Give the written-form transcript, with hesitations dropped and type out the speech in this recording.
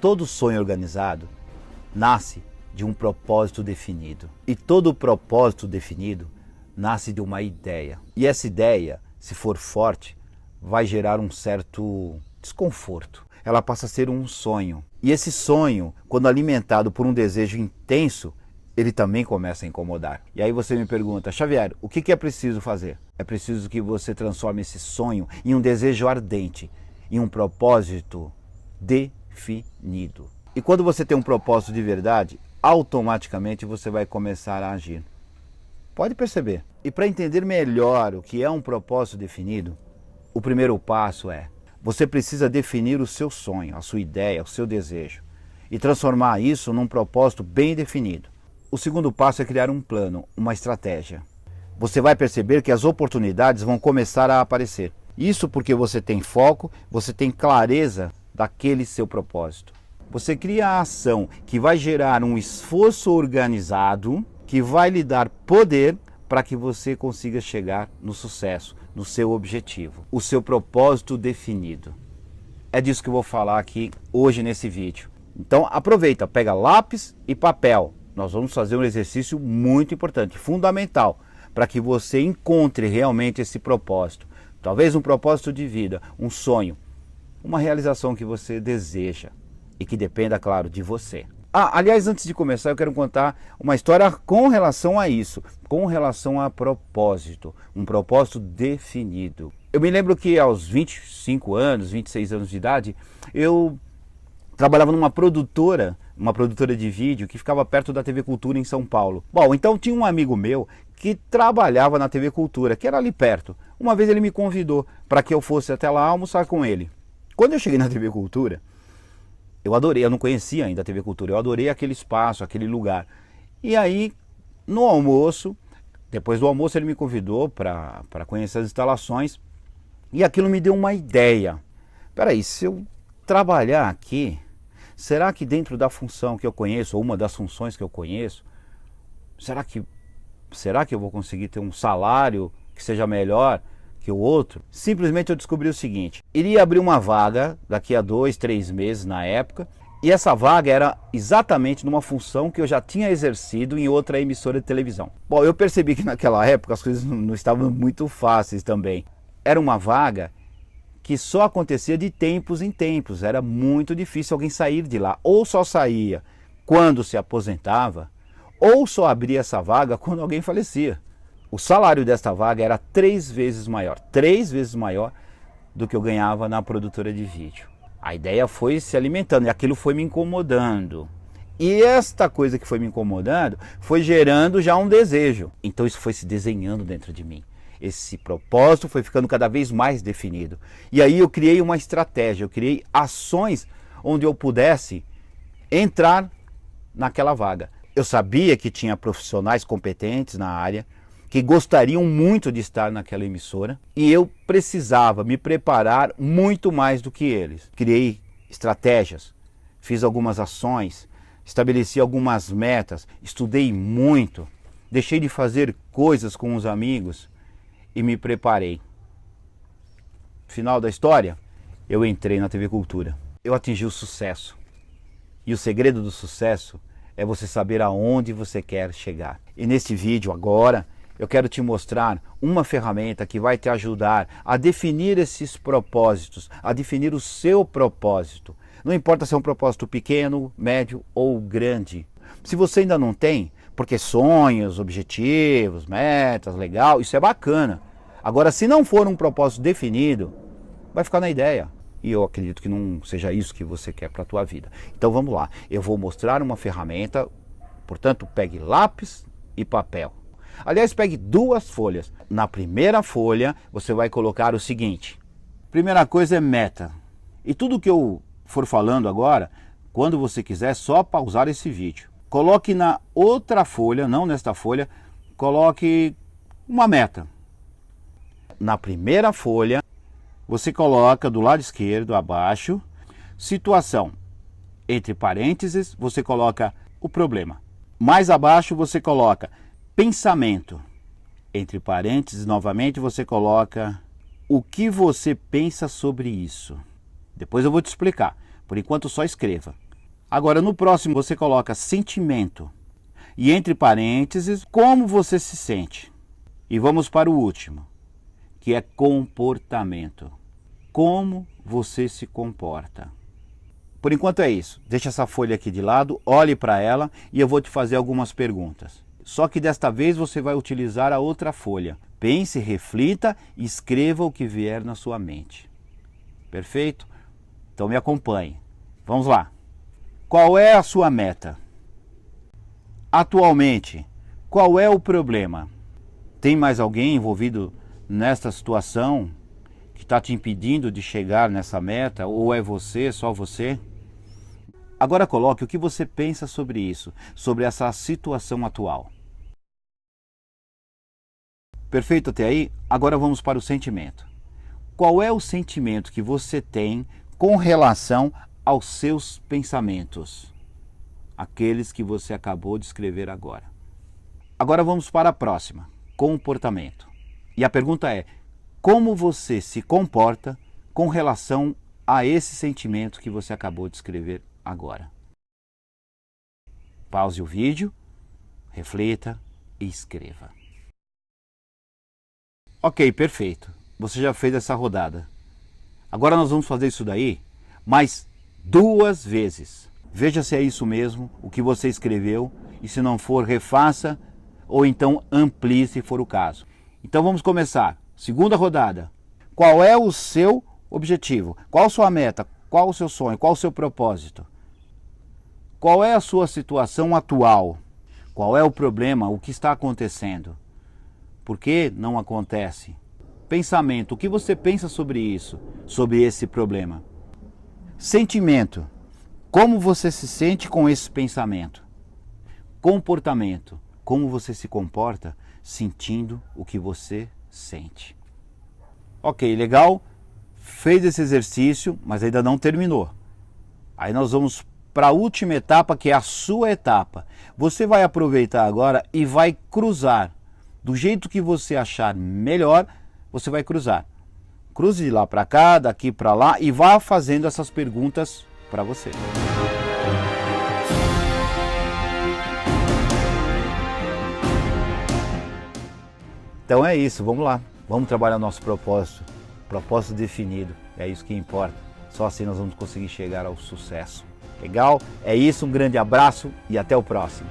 Todo sonho organizado nasce de um propósito definido. E todo propósito definido nasce de uma ideia. E essa ideia, se for forte, vai gerar um certo desconforto. Ela passa a ser um sonho. E esse sonho, quando alimentado por um desejo intenso, ele também começa a incomodar. E aí você me pergunta, Xavier, o que é preciso fazer? É preciso que você transforme esse sonho em um desejo ardente, em um propósito definido. E quando você tem um propósito de verdade, automaticamente você vai começar a agir. Pode perceber. E para entender melhor o que é um propósito definido, o primeiro passo é: você precisa definir o seu sonho, a sua ideia, o seu desejo e transformar isso num propósito bem definido. O segundo passo é criar um plano, uma estratégia. Você vai perceber que as oportunidades vão começar a aparecer. Isso porque você tem foco, você tem clareza daquele seu propósito. Você cria a ação que vai gerar um esforço organizado, que vai lhe dar poder para que você consiga chegar no sucesso, no seu objetivo, o seu propósito definido. É disso que eu vou falar aqui hoje nesse vídeo. Então aproveita, pega lápis e papel. Nós vamos fazer um exercício muito importante, fundamental, para que você encontre realmente esse propósito. Talvez um propósito de vida, um sonho, uma realização que você deseja e que dependa, claro, de você. Aliás, antes de começar, eu quero contar uma história com relação a isso, com relação a propósito, um propósito definido. Eu me lembro que aos 25 anos, 26 anos de idade, eu trabalhava numa produtora de vídeo que ficava perto da TV Cultura em São Paulo. Bom, então tinha um amigo meu que trabalhava na TV Cultura, que era ali perto. Uma vez ele me convidou para que eu fosse até lá almoçar com ele. Quando eu cheguei na TV Cultura, eu adorei, eu não conhecia ainda a TV Cultura, eu adorei aquele espaço, aquele lugar. E aí, no almoço, depois do almoço ele me convidou para conhecer as instalações e aquilo me deu uma ideia. Peraí, se eu trabalhar aqui, será que dentro da função que eu conheço, ou uma das funções que eu conheço, será que eu vou conseguir ter um salário que seja melhor que o outro? Simplesmente eu descobri o seguinte: iria abrir uma vaga daqui a 2, 3 meses na época, e essa vaga era exatamente numa função que eu já tinha exercido em outra emissora de televisão. Bom, eu percebi que naquela época as coisas não estavam muito fáceis também. Era uma vaga que só acontecia de tempos em tempos, era muito difícil alguém sair de lá, ou só saía quando se aposentava, ou só abria essa vaga quando alguém falecia. O salário desta vaga era 3 vezes maior do que eu ganhava na produtora de vídeo. A ideia foi se alimentando e aquilo foi me incomodando. E esta coisa que foi me incomodando foi gerando já um desejo. Então isso foi se desenhando dentro de mim. Esse propósito foi ficando cada vez mais definido. E aí eu criei uma estratégia, eu criei ações onde eu pudesse entrar naquela vaga. Eu sabia que tinha profissionais competentes na área, que gostariam muito de estar naquela emissora, e eu precisava me preparar muito mais do que eles. Criei estratégias, fiz algumas ações, estabeleci algumas metas, estudei muito, deixei de fazer coisas com os amigos e me preparei. Final da história, eu entrei na TV Cultura. Eu atingi o sucesso. E o segredo do sucesso é você saber aonde você quer chegar. E neste vídeo agora, eu quero te mostrar uma ferramenta que vai te ajudar a definir esses propósitos, a definir o seu propósito. Não importa se é um propósito pequeno, médio ou grande. Se você ainda não tem, porque sonhos, objetivos, metas, legal, isso é bacana. Agora, se não for um propósito definido, vai ficar na ideia. E eu acredito que não seja isso que você quer para a tua vida. Então vamos lá, eu vou mostrar uma ferramenta, portanto pegue lápis e papel. Aliás, pegue 2 folhas. Na primeira folha, você vai colocar o seguinte. Primeira coisa é meta. E tudo que eu for falando agora, quando você quiser, só pausar esse vídeo. Coloque na outra folha, não nesta folha, coloque uma meta. Na primeira folha, você coloca do lado esquerdo, abaixo, situação. Entre parênteses, você coloca o problema. Mais abaixo, você coloca pensamento. Entre parênteses, novamente, você coloca o que você pensa sobre isso. Depois eu vou te explicar. Por enquanto, só escreva. Agora, no próximo, você coloca sentimento. E entre parênteses, como você se sente. E vamos para o último, que é comportamento. Como você se comporta. Por enquanto é isso. Deixa essa folha aqui de lado, olhe para ela e eu vou te fazer algumas perguntas. Só que desta vez você vai utilizar a outra folha. Pense, reflita e escreva o que vier na sua mente. Perfeito? Então me acompanhe. Vamos lá. Qual é a sua meta? Atualmente, qual é o problema? Tem mais alguém envolvido nesta situação que está te impedindo de chegar nessa meta? Ou é você, só você? Agora coloque o que você pensa sobre isso, sobre essa situação atual. Perfeito até aí? Agora vamos para o sentimento. Qual é o sentimento que você tem com relação aos seus pensamentos? Aqueles que você acabou de escrever agora. Agora vamos para a próxima, comportamento. E a pergunta é, como você se comporta com relação a esse sentimento que você acabou de escrever agora? Pause o vídeo, reflita e escreva. Ok, perfeito. Você já fez essa rodada. Agora nós vamos fazer isso daí mais 2 vezes. Veja se é isso mesmo, o que você escreveu, e se não for, refaça, ou então amplie se for o caso. Então vamos começar. Segunda rodada. Qual é o seu objetivo? Qual a sua meta? Qual o seu sonho? Qual o seu propósito? Qual é a sua situação atual? Qual é o problema? O que está acontecendo? Por que não acontece? Pensamento. O que você pensa sobre isso? Sobre esse problema? Sentimento. Como você se sente com esse pensamento? Comportamento. Como você se comporta sentindo o que você sente? Ok, legal. Fez esse exercício, mas ainda não terminou. Aí nós vamos para a última etapa, que é a sua etapa. Você vai aproveitar agora e vai cruzar. Do jeito que você achar melhor, você vai cruzar. Cruze de lá para cá, daqui para lá e vá fazendo essas perguntas para você. Então é isso, vamos lá. Vamos trabalhar nosso propósito. Propósito definido, é isso que importa. Só assim nós vamos conseguir chegar ao sucesso. Legal? É isso, um grande abraço e até o próximo.